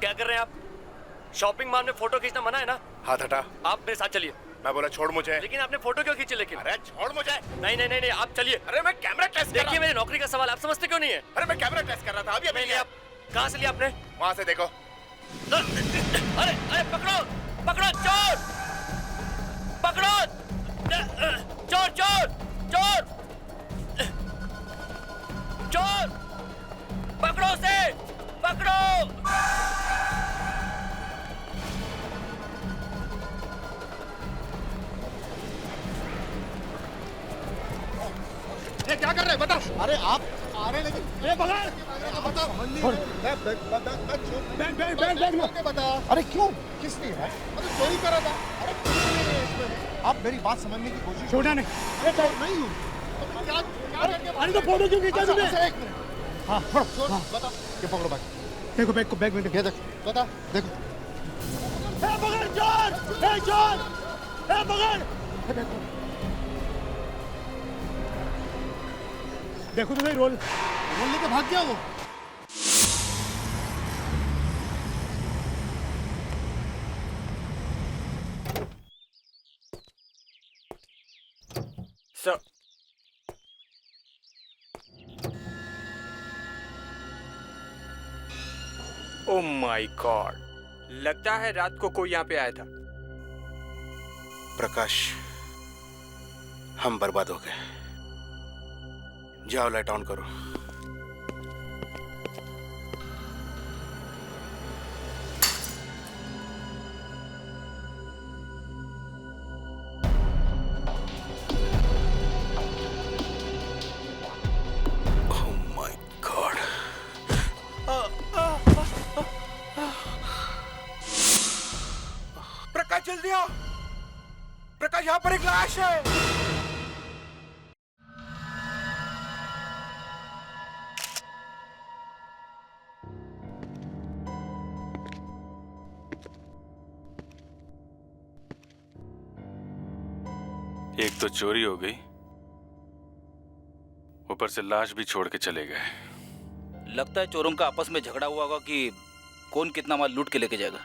क्या कर रहे हैं आप? शॉपिंग मॉल में फोटो खींचना मना है ना? हाथ हटा। आप मेरे साथ चलिए। मैं बोला छोड़ मुझे। लेकिन आपने फोटो क्यों खींची? लेकिन अरे छोड़ मुझे। नहीं नहीं नहीं नहीं, आप चलिए। अरे मैं कैमरा टेस्ट देखिए मेरी नौकरी का सवाल आप समझते क्यों नहीं है? अरे मैं कैमरा टेस्ट कर रहा था। अभी नहीं, आप कहाँ से लिया आपने? वहां से देखो। अरे अरे पकड़ो पकड़ो चोर, पकड़ो चोर चोर चोर चोर, पकड़ो उसे, पकड़ो। ये क्या कर रहे हैं बता। अरे आप आ रहे लेकिन बता। बैग बता। अरे क्यों? किसने है? अरे चोरी करा था। अरे कुछ नहीं है इसमें। आप मेरी बात समझने की कोशिश छोटा नहीं। अरे नहीं हूँ। अरे तो फोटो क्यों खींचा तूने? एक मिनट। हाँ छोड़ बता। ये पकड़ो बैग। देखो बैग को, बैग में ये देख बता देखो। ए पकड़ चोर, ए चोर, ए पकड़। देखो तो सही रोल लेके भाग गया वो। सर ओह माय गॉड, लगता है रात को कोई यहाँ पे आया था। प्रकाश, हम बर्बाद हो गए। जाओ लाइट ऑन करो। Oh my God. प्रकाश जल्दी आओ, प्रकाश यहाँ पर एक लाश है। एक तो चोरी हो गई, ऊपर से लाश भी छोड़ के चले गए। लगता है चोरों का आपस में झगड़ा हुआ होगा कि कौन कितना माल लूट के लेके जाएगा।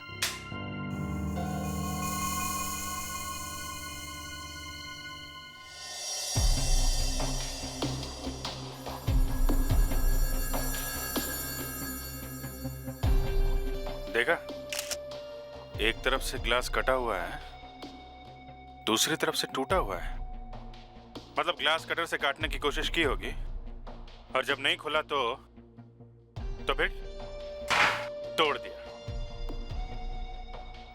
देखा, एक तरफ से ग्लास कटा हुआ है, दूसरी तरफ से टूटा हुआ है। मतलब ग्लास कटर से काटने की कोशिश की होगी और जब नहीं खुला तो फिर तोड़ दिया।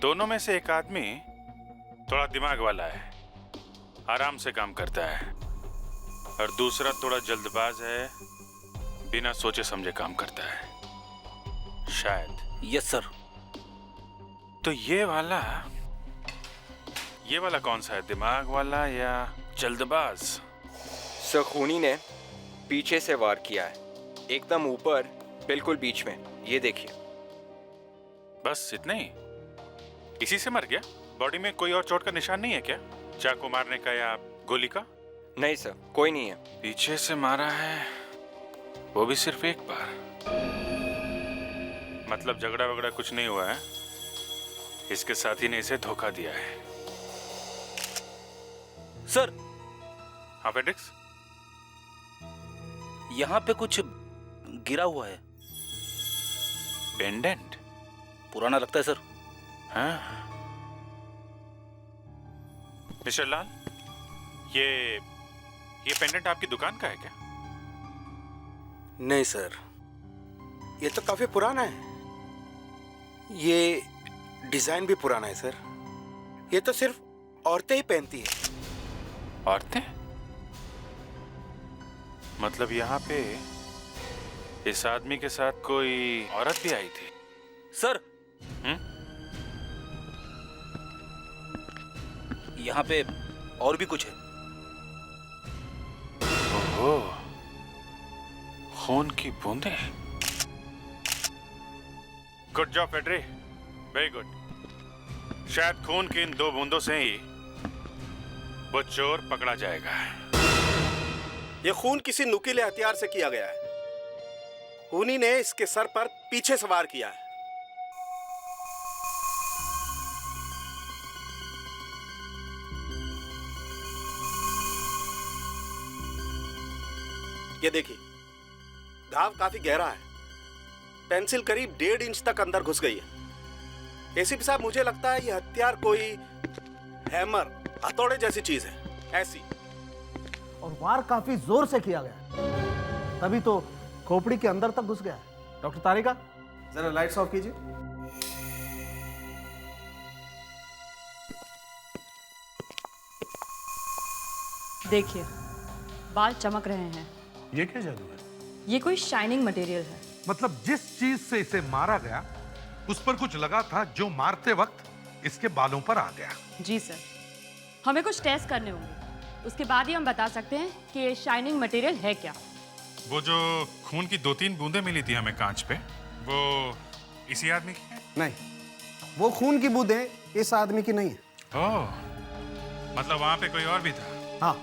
दोनों में से एक आदमी थोड़ा दिमाग वाला है, आराम से काम करता है, और दूसरा थोड़ा जल्दबाज है, बिना सोचे समझे काम करता है शायद। Yes sir. तो ये वाला कौन सा है, दिमाग वाला या जल्दबाज? सर खूनी ने पीछे से वार किया है, एकदम ऊपर, बिल्कुल बीच में। ये देखिए। बस इतना ही? इसी से मर गया? बॉडी में कोई और चोट का निशान नहीं है क्या? चाकू मारने का या गोली का? नहीं सर, कोई नहीं है। पीछे से मारा है, वो भी सिर्फ एक बार। मतलब झगड़ा वगड़ा कुछ नहीं हुआ है, इसके साथी ने इसे धोखा दिया है। सर, हाँ फेड्रिक्स, यहाँ पे कुछ गिरा हुआ है। पेंडेंट? पुराना लगता है सर। हाँ। मिस्टर लाल, ये पेंडेंट आपकी दुकान का है क्या? नहीं सर, ये तो काफी पुराना है। ये डिजाइन भी पुराना है सर। ये तो सिर्फ औरतें ही पहनती है। औरतें? मतलब यहाँ पे इस आदमी के साथ कोई औरत भी आई थी? सर, यहाँ पे और भी कुछ है। ओहो, खून की बूंदें। गुड जॉब फेड्री, वेरी गुड। शायद खून की इन 2 बूंदों से ही वो चोर पकड़ा जाएगा। ये खून किसी नुकीले हथियार से किया गया है। उन्हीं ने इसके सर पर पीछे से वार किया है। ये देखिए, घाव काफी गहरा है। पेंसिल करीब 1.5 इंच तक अंदर घुस गई है। एसीपी साहब, मुझे लगता है ये हथियार कोई हैमर, हथौड़े जैसी चीज है, ऐसी। और वार काफी जोर से किया गया, तभी तो खोपड़ी के अंदर तक घुस गया। डॉक्टर तारिका, जरा लाइट्स ऑफ कीजिए। देखिए, बाल चमक रहे हैं। ये क्या जादू है? ये कोई शाइनिंग मटेरियल है। मतलब जिस चीज से इसे मारा गया उस पर कुछ लगा था जो मारते वक्त इसके बालों पर आ गया। जी सर, हमें कुछ टेस्ट करने होंगे, उसके बाद ही हम बता सकते हैं कि ये शाइनिंग मटेरियल है क्या। वो जो खून की 2-3 बूंदें मिली थी हमें कांच पे, वो इसी आदमी की है? नहीं, वो खून की बूंदें इस आदमी की नहीं है। ओह, मतलब वहां पे कोई और भी था? हाँ,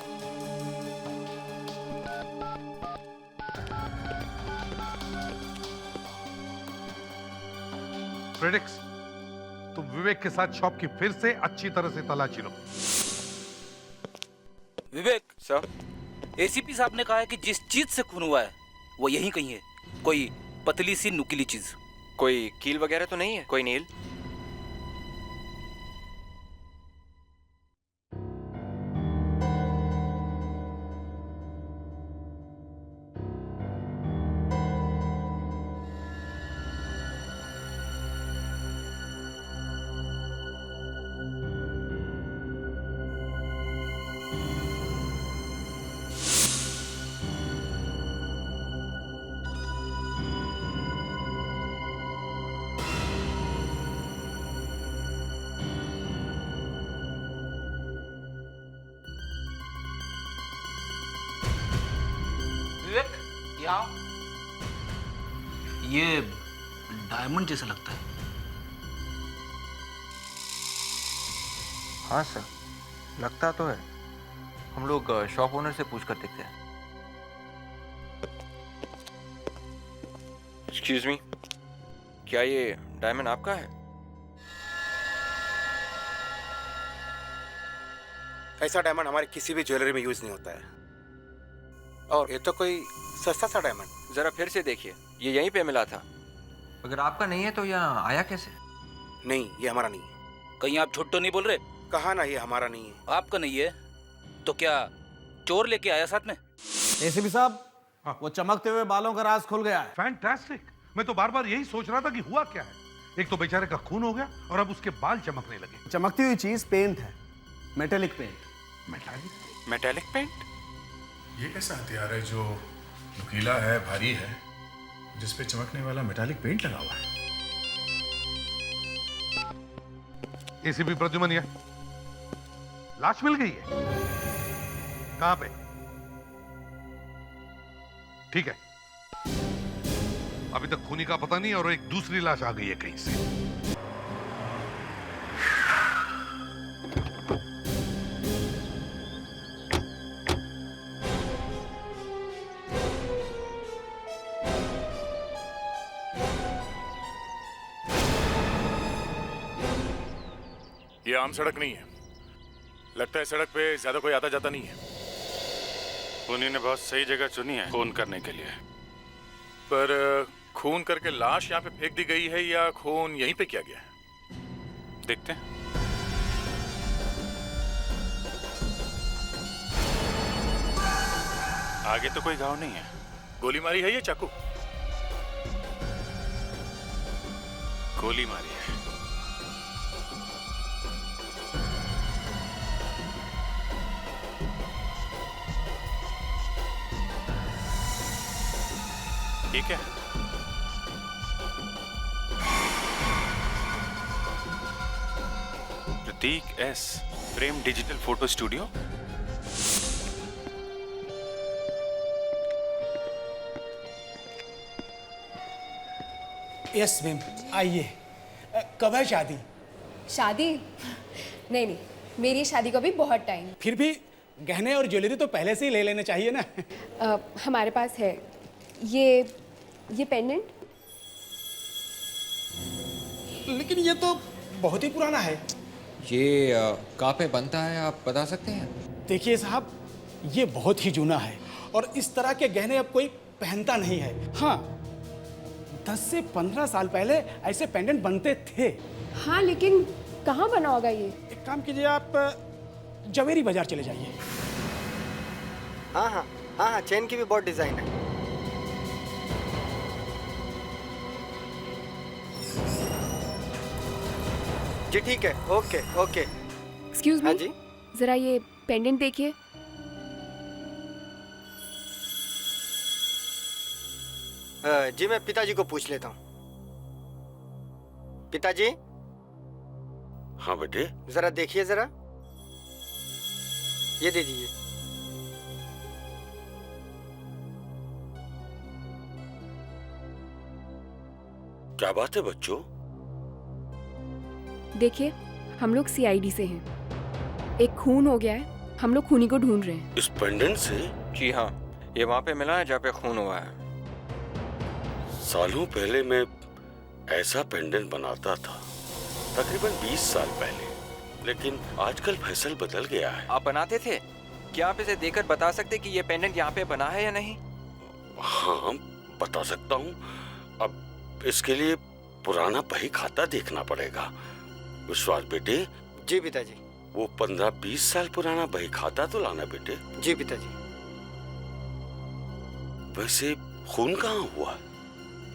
फ्रेडिक्स, तुम विवेक के साथ शॉप की फिर से अच्छी तरह से तलाशी लो। विवेक सर, एसीपी साहब ने कहा है कि जिस चीज से खून हुआ है वो यहीं कहीं है, कोई पतली सी नुकीली चीज। कोई कील वगैरह तो नहीं है? कोई नील? विवेक, यहाँ ये डायमंड जैसा लगता है। हाँ सर, लगता तो है। हम लोग शॉप ओनर से पूछ कर देखते हैं। एक्सक्यूज मी, क्या ये डायमंड आपका है? ऐसा डायमंड हमारे किसी भी ज्वेलरी में यूज नहीं होता है। और ये तो कोई सस्ता सा डायमंड। जरा फिर से देखिए, ये यहीं पे मिला था। अगर आपका नहीं है तो यहाँ आया कैसे? नहीं, ये हमारा नहीं है। कहीं आप झूठ तो नहीं बोल रहे? कहा ना, ये हमारा नहीं है। आपका नहीं है तो क्या चोर लेके आया साथ में? एसीपी साहब, वो चमकते हुए बालों का राज खुल गया है। फैंटास्टिक। मैं तो बार बार यही सोच रहा था कि हुआ क्या है। एक तो बेचारे का खून हो गया और अब उसके बाल चमकने लगे। चमकती हुई चीज पेंट है, मेटेलिक पेंट। Metallic paint? ये कैसा हथियार है जो नुकीला है, भारी है, जिस पे चमकने वाला मेटालिक पेंट लगा हुआ है? एसीपी प्रद्युमन, ये लाश मिल गई है। कहां पे? ठीक है, अभी तक खूनी का पता नहीं और एक दूसरी लाश आ गई है कहीं से। ये आम सड़क नहीं है। लगता है सड़क पे ज्यादा कोई आता जाता नहीं है। उन्हीं ने बहुत सही जगह चुनी है खून करने के लिए। पर खून करके लाश यहाँ पे फेंक दी गई है या खून यहीं पे किया गया है? देखते हैं। आगे तो कोई घाव नहीं है। गोली मारी है या चाकू? गोली मारी है। ठीक है। Prateek S, Prem digital photo studio. Yes ma'am, आइए। कब है शादी? शादी? नहीं नहीं, मेरी शादी को भी बहुत टाइम। फिर भी गहने और ज्वेलरी तो पहले से ही ले लेने चाहिए ना। हमारे पास है ये पेंडेंट। लेकिन ये तो बहुत ही पुराना है। ये कहाँ पे बनता है आप बता सकते हैं? देखिए साहब, ये बहुत ही जूना है और इस तरह के गहने अब कोई पहनता नहीं है। हाँ, 10 से 15 साल पहले ऐसे पेंडेंट बनते थे। हाँ, लेकिन कहाँ बना होगा ये? एक काम कीजिए, आप जवेरी बाजार चले जाइए। हाँ हाँ हाँ हाँ, चेन की भी बहुत डिजाइन है। जी ठीक है, ओके ओके। Excuse me. हाँ जी, जरा ये पेंडेंट देखिए। जी मैं पिताजी को पूछ लेता हूँ। पिताजी। हाँ बेटे। जरा देखिए जरा, ये दे दीजिए। क्या बात है बच्चों? देखिए, हम लोग सीआईडी से हैं। एक खून हो गया है, हम लोग खूनी को ढूंढ रहे हैं। इस पेंडेंट से? जी हाँ, ये वहाँ पे मिला है जहाँ पे खून हुआ है। सालों पहले मैं ऐसा पेंडेंट बनाता था, तकरीबन 20 साल पहले। लेकिन आजकल फैसल बदल गया है। आप बनाते थे? क्या आप इसे देखकर बता सकते कि ये पेंडेंट यहाँ पे बना है या नहीं? हाँ, बता सकता हूँ। अब इसके लिए पुराना बही खाता देखना पड़ेगा। विश्वास बेटे। जी पिताजी। वो 15-20 साल पुराना बही खाता तो लाना बेटे। जी पिताजी। वैसे खून कहाँ हुआ?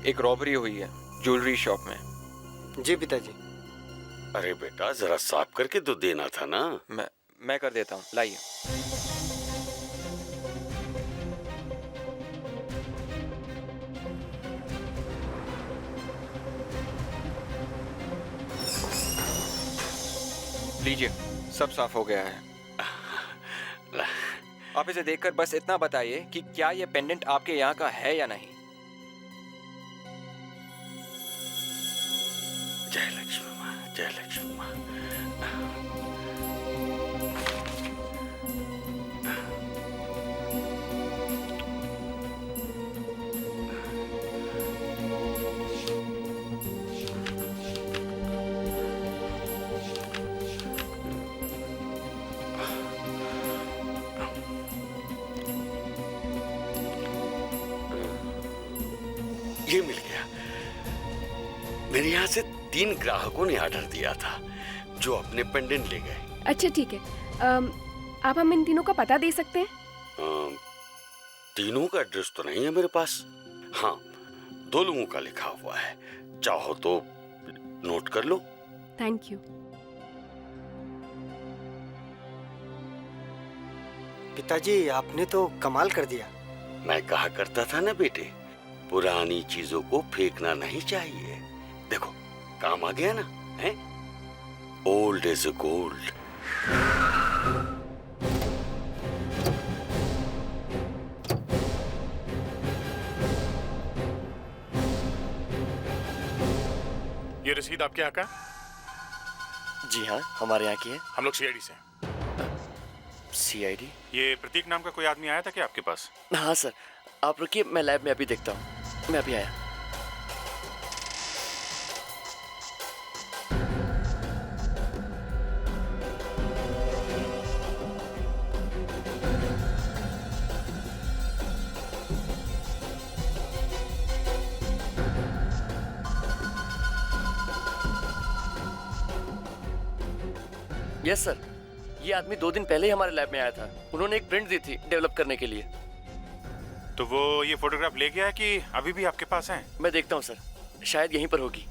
एक रॉबरी हुई है ज्वेलरी शॉप में। जी पिताजी। अरे बेटा, जरा साफ करके तो देना था ना। मैं कर देता हूँ, लाइए। लीजिए, सब साफ हो गया है। आप इसे देखकर बस इतना बताइए कि क्या ये पेंडेंट आपके यहाँ का है या नहीं। जय लक्ष्मी माँ, जय लक्ष्मी माँ। ये मिल गया। मेरे यहाँ से 3 ग्राहकों ने ऑर्डर दिया था जो अपने पेंडेंट ले गए। अच्छा ठीक है, आप हम इन तीनों का पता दे सकते हैं? तीनों का एड्रेस तो नहीं है मेरे पास। हाँ, 2 लोगों का लिखा हुआ है, चाहो तो नोट कर लो। Thank you. पिताजी, आपने तो कमाल कर दिया। मैं कहा करता था ना बेटे, पुरानी चीजों को फेंकना नहीं चाहिए। देखो, काम आ गया ना, हैं? Old is gold. ये रसीद आपके यहाँ का? जी हाँ, हमारे यहाँ की है। हम लोग सीआईडी से। सीआईडी? ये प्रतीक नाम का कोई आदमी आया था क्या आपके पास? हाँ सर, आप रुकिए, मैं लैब में अभी देखता हूँ। मैं अभी आया। यस सर, ये आदमी 2 दिन पहले ही हमारे लैब में आया था। उन्होंने एक प्रिंट दी थी डेवलप करने के लिए। तो वो ये फोटोग्राफ ले गया है कि अभी भी आपके पास है? मैं देखता हूँ सर, शायद यहीं पर होगी।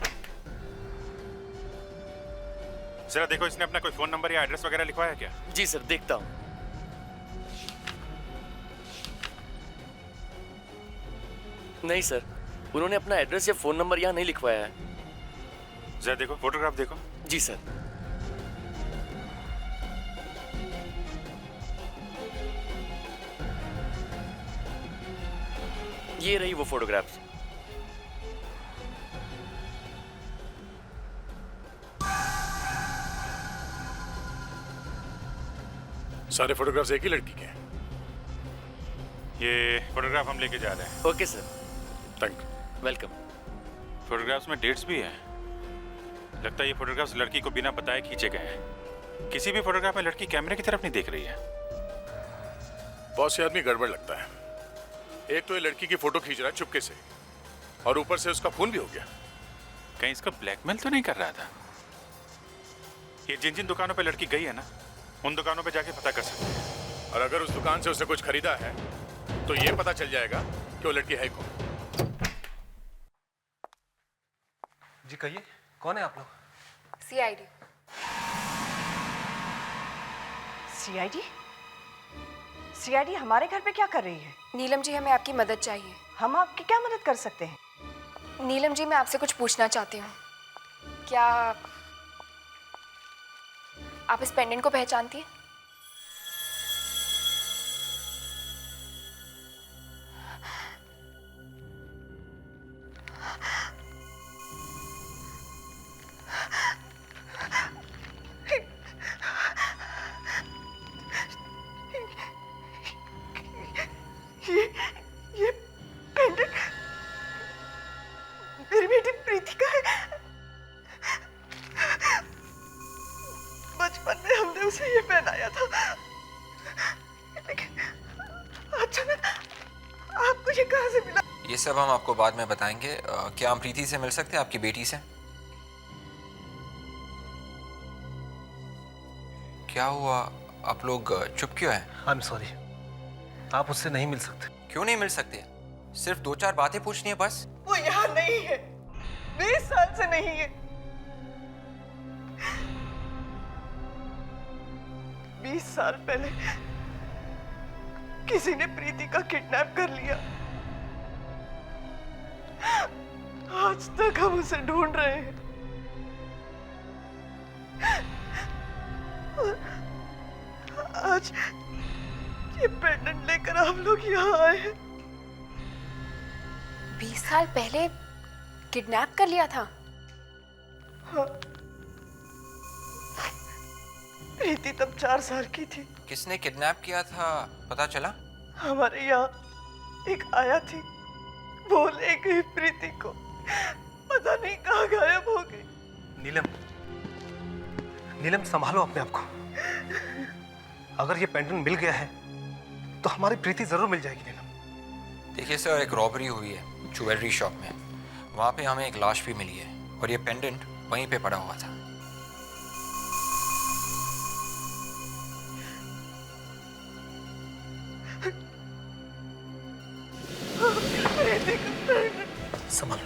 जरा देखो, इसने अपना कोई फोन नंबर या एड्रेस वगैरह लिखवाया क्या? जी सर, देखता हूँ। नहीं सर, उन्होंने अपना एड्रेस या फोन नंबर यहाँ नहीं लिखवाया है। जरा देखो, फोटोग्राफ देखो। जी सर। ये रही वो फोटोग्राफ्स। सारे फोटोग्राफ्स एक ही लड़की के हैं। ये फोटोग्राफ हम लेके जा रहे हैं। Okay sir. Thank you. Welcome. Photographs में डेट्स भी हैं। लगता है ये फोटोग्राफ्स लड़की को बिना बताए खींचे गए हैं। किसी भी फोटोग्राफ में लड़की कैमरे की तरफ नहीं देख रही है। बॉस, ये आदमी गड़बड़ लगता है। एक तो ये लड़की की फोटो खींच रहा है चुपके से, और ऊपर से उसका खून भी हो गया। कहीं इसका ब्लैकमेल तो नहीं कर रहा था? ये जिन जिन दुकानों पे लड़की गई है ना, उन दुकानों पे जाके पता कर सकते हैं। और अगर उस दुकान से उसने कुछ खरीदा है तो ये पता चल जाएगा कि वो लड़की है कौन। जी कहिए, कौन है आप लोग? सीआईडी। सीआईडी? सीआईडी हमारे घर पे क्या कर रही है? नीलम जी, हमें आपकी मदद चाहिए। हम आपकी क्या मदद कर सकते हैं? नीलम जी, मैं आपसे कुछ पूछना चाहती हूँ। क्या आप इस पेंडेंट को पहचानती हैं? ये पेंडेंट मेरी बेटी प्रीति का है। बचपन में हमने उसे ये पहनाया था, लेकिन अचानक आपको ये कहाँ से मिला? ये सब हम आपको बाद में बताएंगे। क्या हम प्रीति से मिल सकते हैं, आपकी बेटी से? क्या हुआ, आप लोग चुप क्यों हैं? आई एम सॉरी, आप उससे नहीं मिल सकते। क्यों नहीं मिल सकते? सिर्फ 2-4 बातें पूछनी है बस। वो यहाँ नहीं है, 20 साल से नहीं है। 20 साल पहले किसी ने प्रीति का किडनैप कर लिया। आज तक हम उसे ढूंढ रहे हैं। आज ये पेंडेंट लेकर आप लोग यहाँ आए हैं। 20 साल पहले किडनैप कर लिया था? हाँ। प्रीति तब 4 साल की थी। किसने किडनैप किया था, पता चला? हमारे यहाँ एक आया थी, वो ले गई प्रीति को, पता नहीं कहाँ गायब हो गई। नीलम, नीलम संभालो अपने आप को। अगर ये पेंडेंट मिल गया है तो हमारी प्रीति जरूर मिल जाएगी। नीलम, देखिए सर, एक रॉबरी हुई है ज्वेलरी शॉप में। वहाँ पे हमें एक लाश भी मिली है और ये पेंडेंट वहीं पे पड़ा हुआ था। संभालो।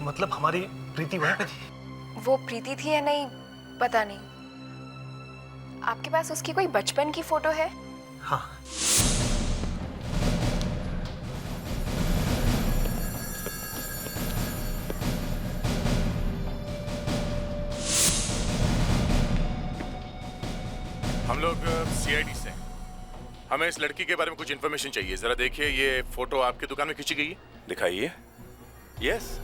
मतलब हमारी प्रीति वहीं पे थी? वो प्रीति थी या नहीं पता नहीं। आपके पास उसकी कोई बचपन की फोटो है? हाँ। हम लोग सीआईडी से, हमें इस लड़की के बारे में कुछ इन्फॉर्मेशन चाहिए। जरा देखिए, ये फोटो आपकी दुकान में खींची गई है? दिखाइए। यस,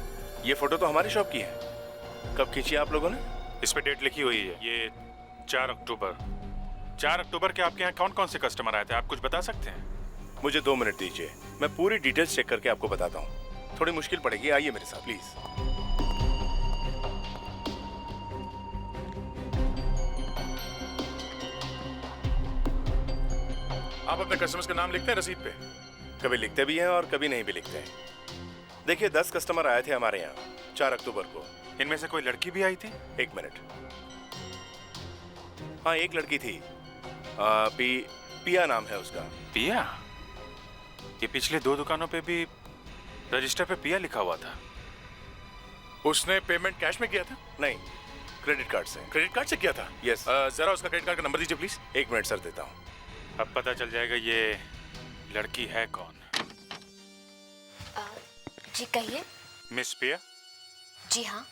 ये फोटो तो हमारी शॉप की है। कब खींची आप लोगों ने? इस पे डेट लिखी हुई है, ये 4 अक्टूबर। 4 अक्टूबर के आपके यहाँ कौन कौन से कस्टमर आए थे, आप कुछ बता सकते हैं? मुझे 2 मिनट दीजिए, मैं पूरी डिटेल्स चेक करके आपको बताता हूँ। थोड़ी मुश्किल पड़ेगी, आइए मेरे साथ प्लीज। आप अपने कस्टमर्स का नाम लिखते हैं रसीद पे? कभी लिखते भी हैं और कभी नहीं भी लिखते हैं। देखिए, 10 कस्टमर आए थे हमारे यहाँ 4 अक्टूबर को। इनमें से कोई लड़की भी आई थी? एक मिनट। हाँ, एक लड़की थी। पिया नाम है उसका। पिया? ये पिछले 2 दुकानों पे भी रजिस्टर पे पिया लिखा हुआ था। उसने पेमेंट कैश में किया था? नहीं, क्रेडिट कार्ड से। क्रेडिट कार्ड से किया था? यस। जरा उसका क्रेडिट कार्ड का नंबर दीजिए प्लीज। 1 मिनट सर, देता हूँ। अब पता चल जाएगा ये लड़की है कौन। जी कहिए। मिस पिया? जी हाँ।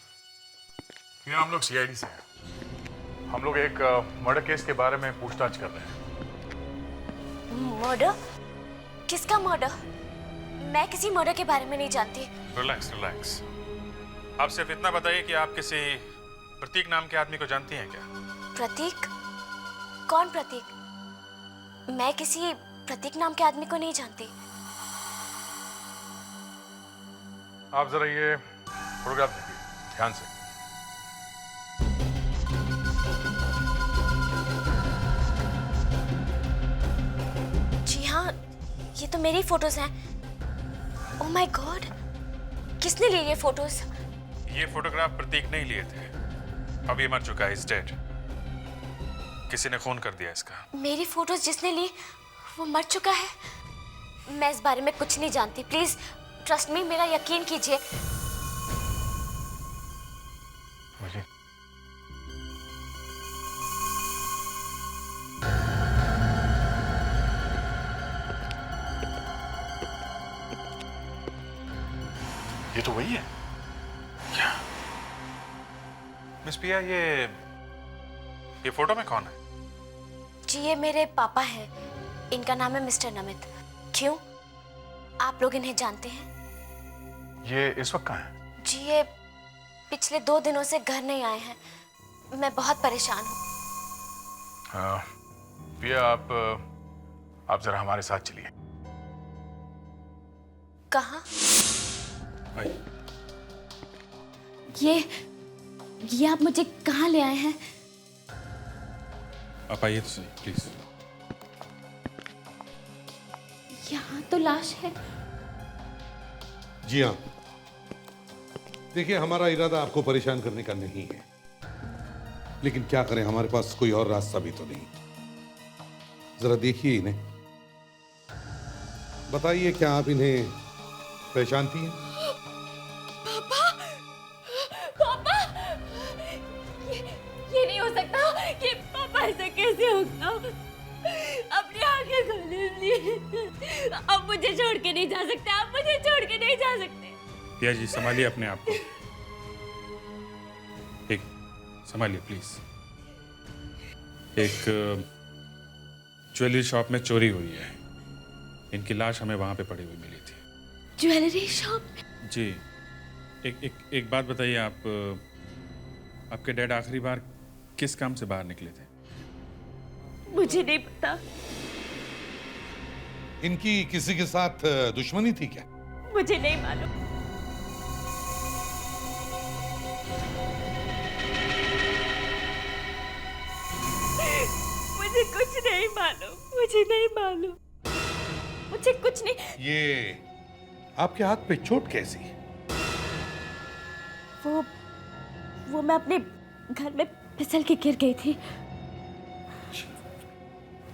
ये हम लोग सीआईडी से हैं। हम लोग एक मर्डर केस के बारे में पूछताछ कर रहे हैं। मर्डर? किसका मर्डर? मैं किसी मर्डर के बारे में नहीं जानती। Relax relax. आप सिर्फ इतना बताइए कि आप किसी प्रतीक नाम के आदमी को जानती हैं क्या? प्रतीक? कौन प्रतीक? मैं किसी प्रतीक नाम के आदमी को नहीं जानती। आप जरा ये फोटोग्राफ देखिए ध्यान से। जी हाँ, ये तो मेरी फोटोज हैं। ओह माय गॉड, किसने लिए ये फोटोज? ये फोटोग्राफ प्रतीक नहीं लिए थे। अब ये मर चुका है, इज डेड। किसी ने खून कर दिया इसका। मेरी फोटोज जिसने ली वो मर चुका है? मैं इस बारे में कुछ नहीं जानती। प्लीज ट्रस्ट मी, मेरा यकीन कीजिए। ये तो वही है। क्या? मिस पिया, ये फोटो में कौन है? जी ये मेरे पापा हैं। इनका नाम है मिस्टर नमित। क्यों, आप लोग इन्हें जानते हैं? ये इस वक्त कहाँ है? जी ये पिछले 2 दिनों से घर नहीं आए हैं। मैं बहुत परेशान हूँ। पिया, आप जरा हमारे साथ चलिए। कहाँ? ये आप मुझे कहाँ ले आए हैं? आप आइए तो सही प्लीज। यहाँ तो लाश है। जी हाँ, देखिए हमारा इरादा आपको परेशान करने का नहीं है, लेकिन क्या करें, हमारे पास कोई और रास्ता भी तो नहीं। जरा देखिए इन्हें, बताइए क्या आप इन्हें पहचानती हैं? पापा, पापा, ये नहीं हो सकता कि पापा ऐसा कैसे होगा? अपनी आंखें खोले प्लीज। अब मुझे छोड़ के नहीं जा सकते, आप मुझे छोड़ के नहीं जा सकते। पिया जी, संभालिए अपने आप को। एक संभालिए प्लीज। एक ज्वेलरी शॉप में चोरी हुई है। इनकी लाश हमें वहां पे पड़ी हुई मिली थी। Jewellery shop? जी। एक बात बताइए, आपके डैड आखिरी बार किस काम से बाहर निकले थे? मुझे नहीं पता। इनकी किसी के साथ दुश्मनी थी क्या? मुझे नहीं मालूम। मुझे कुछ नहीं मालूम, मुझे नहीं मालूम, मुझे कुछ नहीं। ये आपके हाथ पे चोट कैसी? वो मैं अपने घर में फिसल के गिर गई थी।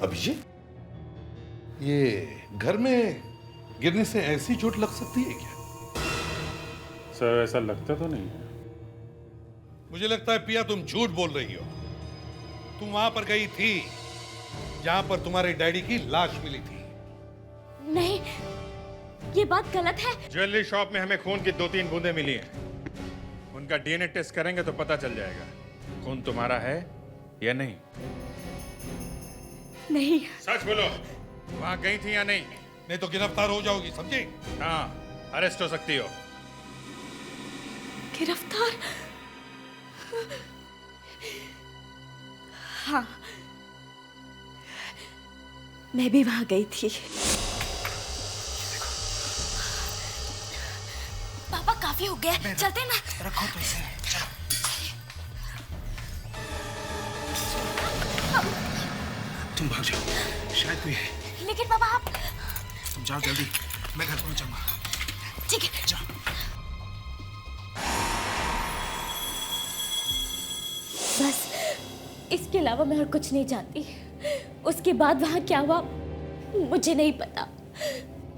अभिषेक, ये घर में गिरने से ऐसी चोट लग सकती है क्या? सर ऐसा लगता तो नहीं है। मुझे लगता है पिया तुम झूठ बोल रही हो। तुम वहां पर गई थी जहां पर तुम्हारे डैडी की लाश मिली थी। नहीं, ये बात गलत है। ज्वेलरी शॉप में हमें खून की 2-3 बूंदें मिली हैं। उनका डीएनए टेस्ट करेंगे तो पता चल जाएगा खून तुम्हारा है या नहीं। नहीं। सच बोलो, वहां गई थी या नहीं? नहीं तो गिरफ्तार हो जाओगी, समझे? हाँ, अरेस्ट हो सकती हो। गिरफ्तार? हाँ, मैं भी वहां गई थी। पापा काफी हो गया, चलते ना। रखो तो इसे, चलो। तुम भाग जाओ, शायद कोई है। लेकिन पापा आप। तुम जाओ जल्दी, मैं घर पहुंच जाऊंगा। ठीक है, जाओ। इसके अलावा मैं और कुछ नहीं जानती। उसके बाद वहाँ क्या हुआ मुझे नहीं पता।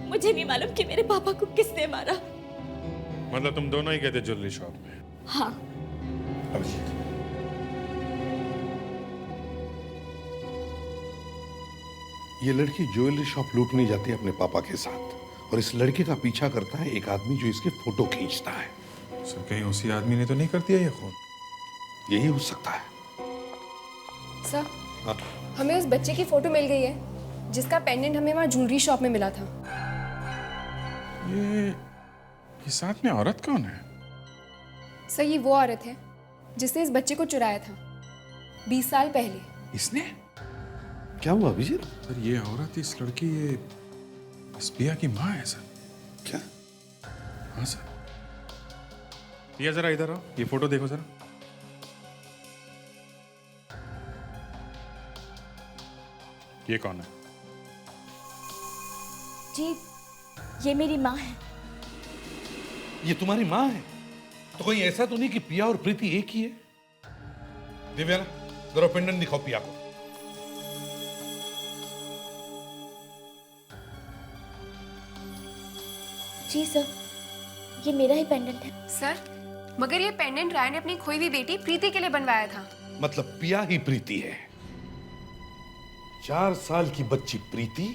मुझे नहीं मालूम कि मेरे पापा को किसने मारा। मतलब तुम दोनों ही गए थे ज्वेलरी शॉप में? हाँ। अभिजीत, ये लड़की ज्वेलरी शॉप लूटने जाती है अपने पापा के साथ और इस लड़के का पीछा करता है एक आदमी जो इसके फोटो खींचता है। सर कहीं उसी आदमी ने तो नहीं कर दिया ये खून? यही हो सकता है। सर, हाँ? हमें उस बच्चे की फोटो मिल गई है जिसका पेंडेंट हमें वहाँ ज्वेलरी शॉप में मिला था। ये साथ में औरत कौन है? सर, ये वो औरत है जिसने इस बच्चे को चुराया था 20 साल पहले। इसने? क्या हुआ अभिजीत? सर ये औरत, इस लड़की, ये इस पिया की माँ है सर। क्या? हाँ सर। पिया जरा इधर आओ, ये फोटो देखो जरा। ये कौन है? जी, ये मेरी माँ है। ये तुम्हारी माँ है? तो कोई ऐसा तो नहीं कि पिया और प्रीति एक ही है? दिव्या, जरा पेंडेंट दिखाओ पिया को। जी सर, ये मेरा ही पेंडेंट है। सर, मगर ये पेंडेंट राय ने अपनी खोई हुई बेटी प्रीति के लिए बनवाया था। मतलब पिया ही प्रीति है? 4 साल की बच्ची प्रीति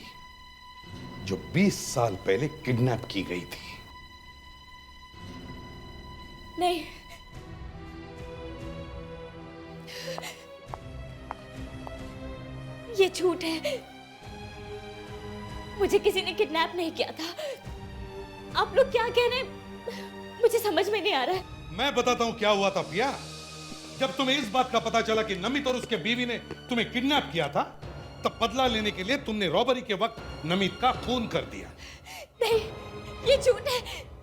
जो 20 साल पहले किडनैप की गई थी। नहीं, ये झूठ है। मुझे किसी ने किडनैप नहीं किया था। आप लोग क्या कह रहे हैं मुझे समझ में नहीं आ रहा है। मैं बताता हूं क्या हुआ था पिया। जब तुम्हें इस बात का पता चला कि नमित और उसके बीवी ने तुम्हें किडनैप किया था, तब बदला लेने के लिए तुमने रॉबरी के वक्त नमित का खून कर दिया। नहीं, ये झूठ है,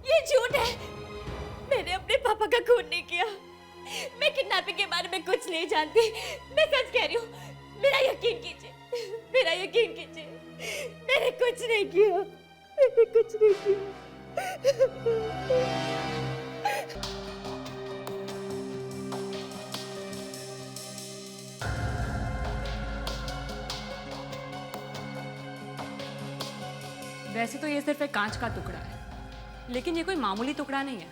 ये झूठ है। मैंने अपने पापा का खून नहीं किया। मैं किडनैपिंग के बारे में कुछ नहीं जानती। मैं सच कह रही हूँ, मेरा यकीन कीजिए, मेरा यकीन कीजिए। मैंने कुछ नहीं किया, मैंने कुछ नहीं किया। वैसे तो ये सिर्फ एक कांच का टुकड़ा है, लेकिन ये कोई मामूली टुकड़ा नहीं है।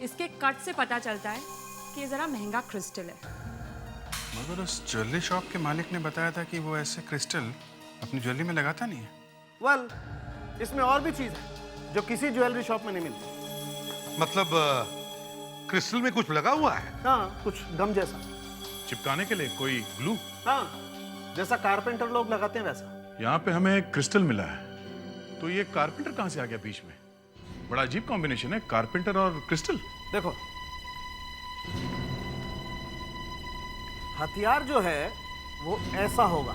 इसके कट से पता चलता है कि ये जरा महंगा क्रिस्टल है। मगर उस ज्वेलरी शॉप के मालिक ने बताया था कि वो ऐसे क्रिस्टल अपनी ज्वेलरी में लगाता नहीं है। वेल, इसमें और भी चीज है जो किसी ज्वेलरी शॉप में नहीं मिलती। मतलब क्रिस्टल में कुछ लगा हुआ है? हाँ, कुछ गम जैसा। चिपकाने के लिए कोई ग्लू? हाँ, जैसा कारपेंटर लोग लगाते हैं वैसा। यहाँ पे हमें एक क्रिस्टल मिला है, तो ये कारपेंटर कहाँ से आ गया बीच में? बड़ा अजीब कॉम्बिनेशन है, कारपेंटर और क्रिस्टल। देखो, हथियार जो है वो ऐसा होगा,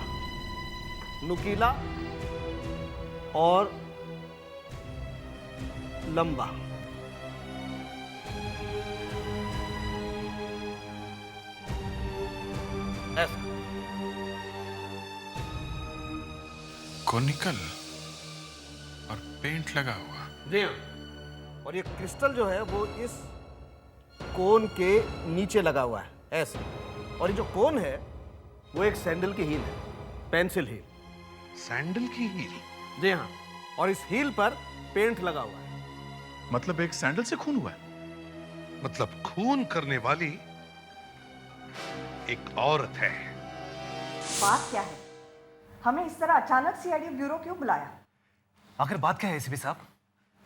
नुकीला और लंबा। ऐसा कोनिकल और पेंट लगा हुआ। जी हाँ, और ये क्रिस्टल जो है वो इस कोन के नीचे लगा हुआ है ऐसे। और ये जो कोन है वो एक सैंडल की हील है, पेंसिल हील। सैंडल की हील? जी हाँ, और इस हील पर पेंट लगा हुआ है। मतलब एक सैंडल से खून हुआ है? मतलब खून करने वाली एक औरत है। बात क्या है? हमें इस तरह अचानक सीआईडी ब्यूरो क्यों बुलाया? आखिर बात क्या है एसीपी साहब?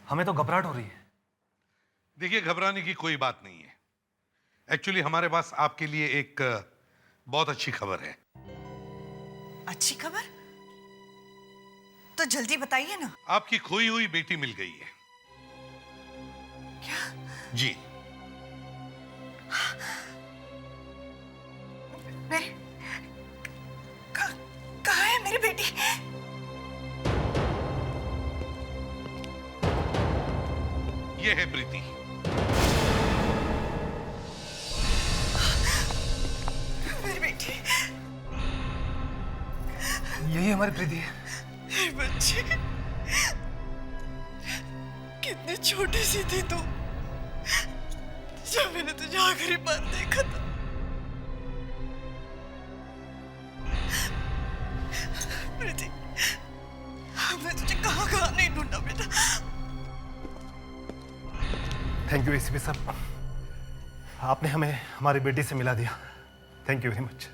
हमें तो घबराहट हो रही है। देखिए, घबराने की कोई बात नहीं है। एक्चुअली हमारे पास आपके लिए एक बहुत अच्छी खबर है। अच्छी खबर? तो जल्दी बताइए ना। आपकी खोई हुई बेटी मिल गई है। क्या? जी। मेरी कहाँ है मेरी बेटी? ये है प्रीति। मेरी बेटी। यही हमारी प्रीति है। मेरी बच्ची, कितनी छोटी सी थी तू जब मैंने तुझे आखिरी बार देखा था। प्रीति, हमने तुझे कहाँ कहाँ नहीं ढूंढा बेटा। थैंक यू एसीपी साहब, आपने हमें हमारी बेटी से मिला दिया। थैंक यू वेरी मच,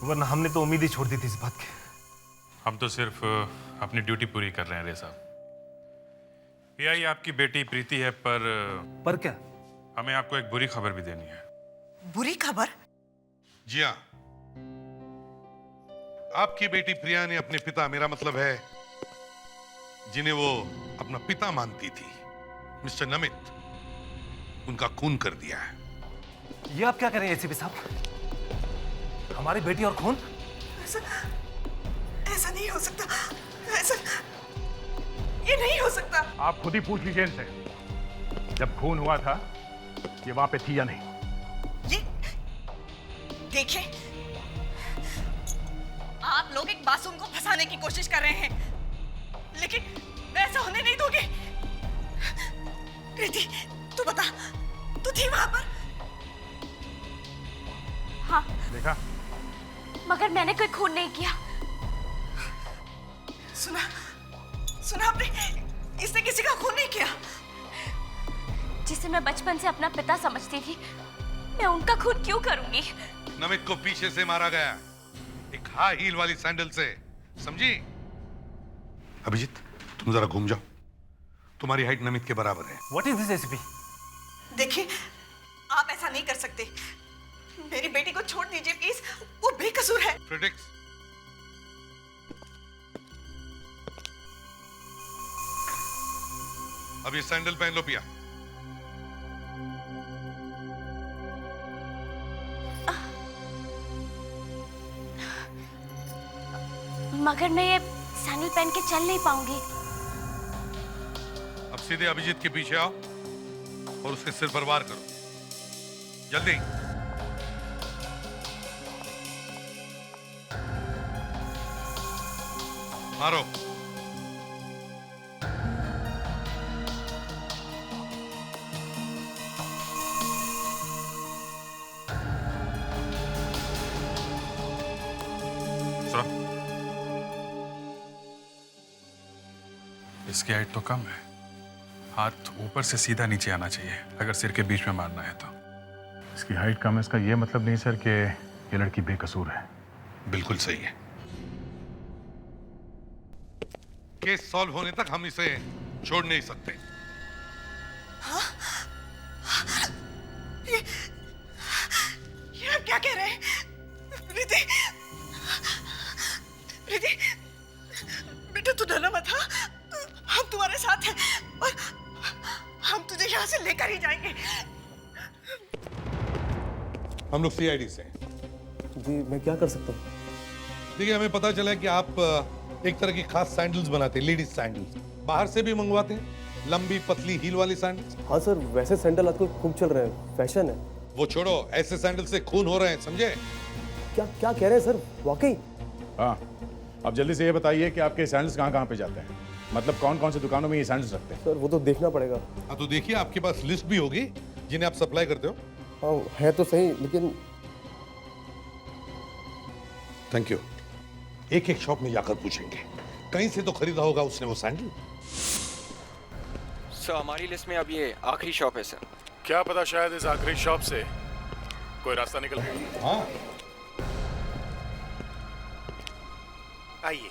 वरना हमने तो उम्मीद ही छोड़ दी थी इस बात की। हम तो सिर्फ अपनी ड्यूटी पूरी कर रहे हैं रे साहब। पीआई आपकी बेटी प्रीति है, पर क्या? हमें आपको एक बुरी खबर भी देनी है। बुरी खबर? जी हाँ, आपकी बेटी प्रिया ने अपने पिता, मेरा मतलब है जिन्हें वो अपना पिता मानती थी, मिस्टर नमित, उनका खून कर दिया है। ये आप क्या कह रहे हैं एसीपी साहब? हमारी बेटी और खून? ऐसा नहीं हो सकता, ऐसा ये नहीं हो सकता। आप खुद ही पूछ लीजिए इनसे, जब खून हुआ था ये वहां पे थी या नहीं। ये देखिए, आप लोग एक मासूम को फंसाने की कोशिश कर रहे हैं, लेकिन ऐसा होने नहीं दोगे। प्रीति, तू बता, तू थी वहां पर? हाँ, देखा? मगर मैंने कोई खून नहीं किया। सुना आपने? इसने किसी का खून नहीं किया। जिसे मैं बचपन से अपना पिता समझती थी, मैं उनका खून क्यों करूंगी? नमित को पीछे से मारा गया, एक हाई हील वाली सैंडल से, समझी? अभिजीत, तुम जरा घूम जाओ, तुम्हारी हाइट नमित के बराबर है। What is this ACP? देखिए, आप ऐसा नहीं कर सकते। मेरी बेटी को छोड़ दीजिए प्लीज, वो बेकसूर है। प्रेडिक्स, अब ये सैंडल पहन लो पिया। मगर मैं ये सैंडल पहन के चल नहीं पाऊंगी। अब सीधे अभिजीत के पीछे आओ और उसके सिर पर वार करो, जल्दी। मारो। इसकी हाइट तो कम है, हाथ ऊपर से सीधा नीचे आना चाहिए अगर सिर के बीच में मारना है तो। इसकी हाइट कम है, इसका ये मतलब नहीं सर कि ये लड़की बेकसूर है। बिल्कुल सही है। केस सॉल्व होने तक हम इसे छोड़ नहीं सकते। हाँ? ये आप क्या कह रहे हैं? प्रीति, प्रीति, बेटा तू डरना मत। हाँ, हम तुम्हारे साथ हैं और हम तुझे यहाँ से लेकर ही जाएंगे। हम लोग सीआईडी से। जी, मैं क्या कर सकता हूँ? देखिए, हमें पता चला है कि आप एक तरह की खास सैंडल्स बनाते हैं, लेडीज सैंडल्स। बाहर से भी मंगवाते हैं, लंबी पतली हील वाली सैंडल्स। हाँ सर, वैसे सैंडल आजकल खूब चल रहे हैं, फैशन है। वो छोड़ो, ऐसे सैंडल से खून हो रहे हैं, समझे? क्या क्या कह रहे हैं सर, वाकई? हाँ, अब जल्दी से ये बताइए कि आपके सैंडल्स कहाँ कहाँ पे जाते हैं, मतलब कौन कौन से दुकानों में ये सैंडल्स रखते हैं? सर वो तो देखना पड़ेगा। हाँ तो देखिए, आपके पास लिस्ट भी होगी जिन्हें आप सप्लाई करते हो। हाँ है तो सही, लेकिन थैंक यू। एक एक शॉप में जाकर पूछेंगे, कहीं से तो खरीदा होगा उसने वो सैंडल। सर हमारी लिस्ट में अब ये आखिरी शॉप है सर। क्या पता शायद इस आखिरी शॉप से कोई रास्ता निकल गया। हाँ, आइए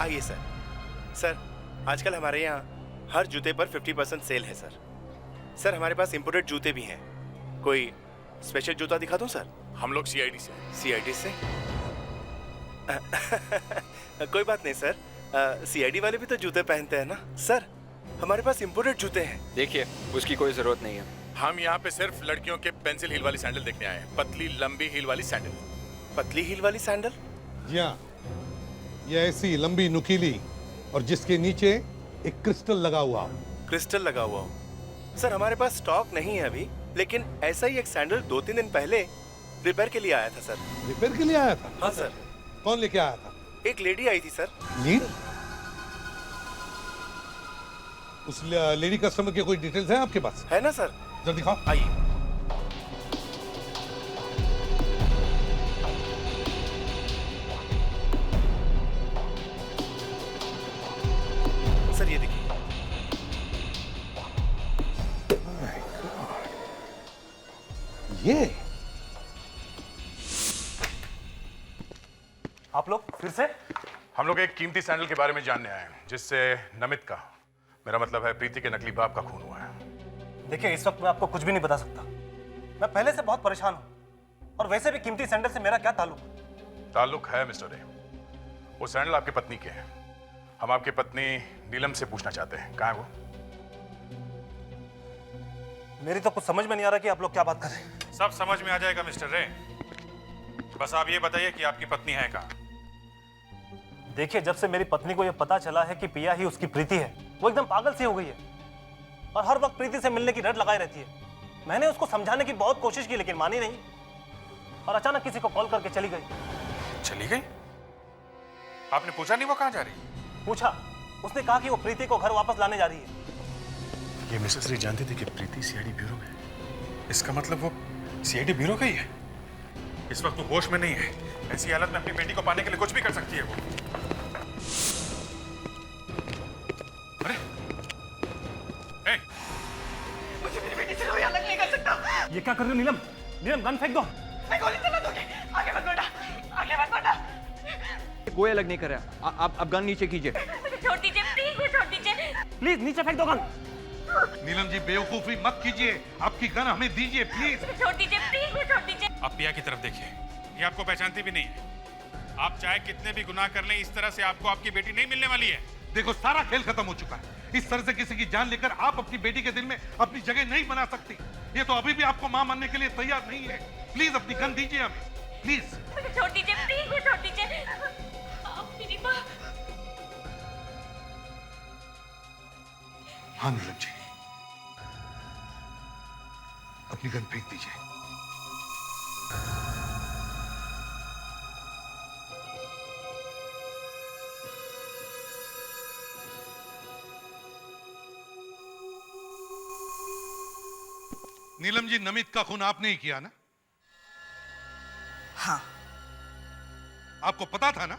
आइए सर। सर आजकल हमारे यहाँ हर जूते पर 50% सेल है सर। सर हमारे पास इंपोर्टेड जूते भी हैं। कोई स्पेशल जूता दिखा दूं सर? हम लोग सीआईडी से। सीआईडी से? कोई बात नहीं सर, सीआईडी वाले भी तो जूते पहनते हैं ना सर। हमारे पास इंपोर्टेड जूते हैं। देखिए, उसकी कोई जरूरत नहीं है। हम यहाँ पे सिर्फ लड़कियों के पेंसिल हील वाली सैंडल देखने आए हैं, पतली लंबी हील वाली सैंडल। पतली हील वाली सैंडल? जी हाँ, ये ऐसी लंबी नुकीली और जिसके नीचे एक क्रिस्टल लगा हुआ हो। क्रिस्टल लगा हुआ हो? सर हमारे पास स्टॉक नहीं है अभी, लेकिन ऐसा ही एक सैंडल 2-3 दिन पहले रिपेयर के लिए आया था सर। रिपेयर के लिए आया था? हाँ सर। कौन लेके आया था? एक लेडी आई थी सर। लेडी? उस लेडी कस्टमर के कोई डिटेल्स हैं आपके पास? है ना सर। जरा दिखाओ। आइए। ये आप लोग फिर से? हम लोग एक कीमती सैंडल के बारे में जानने आए हैं जिससे नमित का, मेरा मतलब है प्रीति के नकली बाप का खून हुआ है। देखिए, इस वक्त मैं आपको कुछ भी नहीं बता सकता। मैं पहले से बहुत परेशान हूं, और वैसे भी कीमती सैंडल से मेरा क्या ताल्लुक? ताल्लुक है मिस्टर रे। वो सैंडल आपकी पत्नी के हैं। हम आपकी पत्नी नीलम से पूछना चाहते हैं, कहाँ है वो? मेरी तो कुछ समझ में नहीं आ रहा कि आप लोग क्या बात कर रहे हैं। सब समझ में आ जाएगा मिस्टर रे, बस आप ये बताइए कि आपकी पत्नी है कहाँ? देखिए, जब से मेरी पत्नी को यह पता चला है कि पिया ही उसकी प्रीति है, वो एकदम पागल सी हो गई है और हर वक्त प्रीति से मिलने की रट लगाई रहती है। मैंने उसको समझाने की बहुत कोशिश की लेकिन मानी नहीं, और अचानक किसी को कॉल करके चली गई। चली गई? आपने पूछा नहीं वो कहाँ जा रही? पूछा, उसने कहा कि वो प्रीति को घर वापस लाने जा रही है। ये मिसेस रे जानती थी कि प्रीति सीआईडी ब्यूरो में है। इसका मतलब वो सीआईडी ब्यूरो का ही है। इस वक्त वो होश में नहीं है। ऐसी हालत में अपनी बेटी को पाने के लिए कुछ भी कर सकती है वो। अरे ए! मुझे मेरी बेटी से कोई अलग नहीं कर सकता। ये क्या कर रही हो नीलम? नीलम, गन फेंक दो। मैं गोली चला दूंगी। आगे मत बढ़ना, आगे मत बढ़ना। कोई अलग नहीं कर रहा। आप गन नीचे कीजिए। छोड़ दीजिए प्लीज, छोड़ दीजिए। प्लीज नीचे फेंक दो गन। नीलम जी, बेवकूफी मत कीजिए, आपकी गन हमें दीजिए प्लीज। छोड़ दीजिए प्लीज, छोड़ दीजिए। आप पिया की तरफ देखिए, ये आपको पहचानती भी नहीं है। आप चाहे कितने भी गुनाह कर लें, इस तरह से आपको आपकी बेटी नहीं मिलने वाली है। देखो, सारा खेल खत्म हो चुका है। इस तरह से किसी की जान लेकर आप अपनी बेटी के दिल में अपनी जगह नहीं बना सकती। ये तो अभी भी आपको मां मानने के लिए तैयार नहीं है। प्लीज अपनी गन दीजिए हमें, प्लीज। छोड़ दीजिए प्लीज, छोड़ दीजिए। मेरी माँ। हाँ नीलम जी, अपनी गन फेंक दीजिए। नीलम जी, नमित का खून आपने ही किया ना? हाँ। आपको पता था ना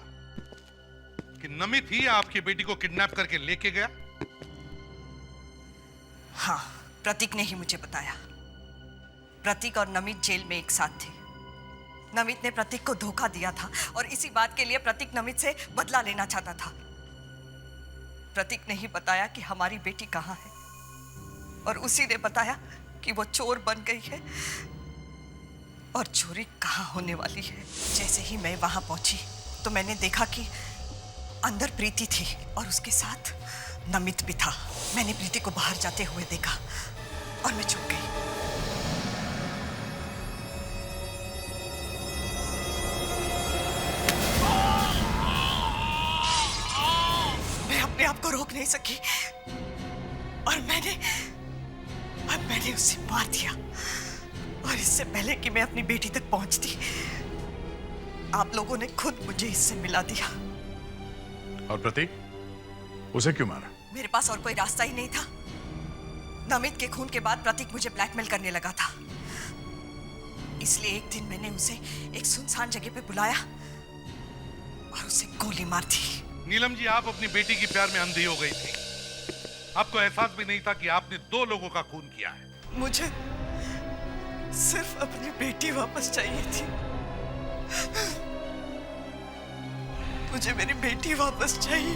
कि नमित ही आपकी बेटी को किडनैप करके लेके गया? हाँ, प्रतीक ने ही मुझे बताया। प्रतीक और नमित जेल में एक साथ थे। नमित ने प्रतीक को धोखा दिया था और इसी बात के लिए प्रतीक नमित से बदला लेना चाहता था। प्रतीक ने ही बताया कि हमारी बेटी कहाँ है, और उसी ने बताया कि वो चोर बन गई है और चोरी कहाँ होने वाली है। जैसे ही मैं वहां पहुंची तो मैंने देखा कि अंदर प्रीति थी और उसके साथ नमित भी था। मैंने प्रीति को बाहर जाते हुए देखा और मैं चुप गई। मैं अपने आप को रोक नहीं सकी और मैंने उसे मार दिया। और इससे पहले कि मैं अपनी बेटी तक पहुंचती, आप लोगों ने खुद मुझे इससे मिला दिया। और प्रतीक, उसे क्यों मारा? मेरे पास और कोई रास्ता ही नहीं था। नमित के खून के बाद प्रतीक मुझे ब्लैकमेल करने लगा था, इसलिए एक दिन मैंने उसे एक सुनसान जगह पे बुलाया और उसे गोली मार दी। नीलम जी, आप अपनी बेटी की प्यार में अंधी हो गई थी। आपको एहसास भी नहीं था कि आपने 2 लोगों का खून किया है। मुझे सिर्फ अपनी बेटी वापस चाहिए थी। मुझे मेरी बेटी वापस चाहिए।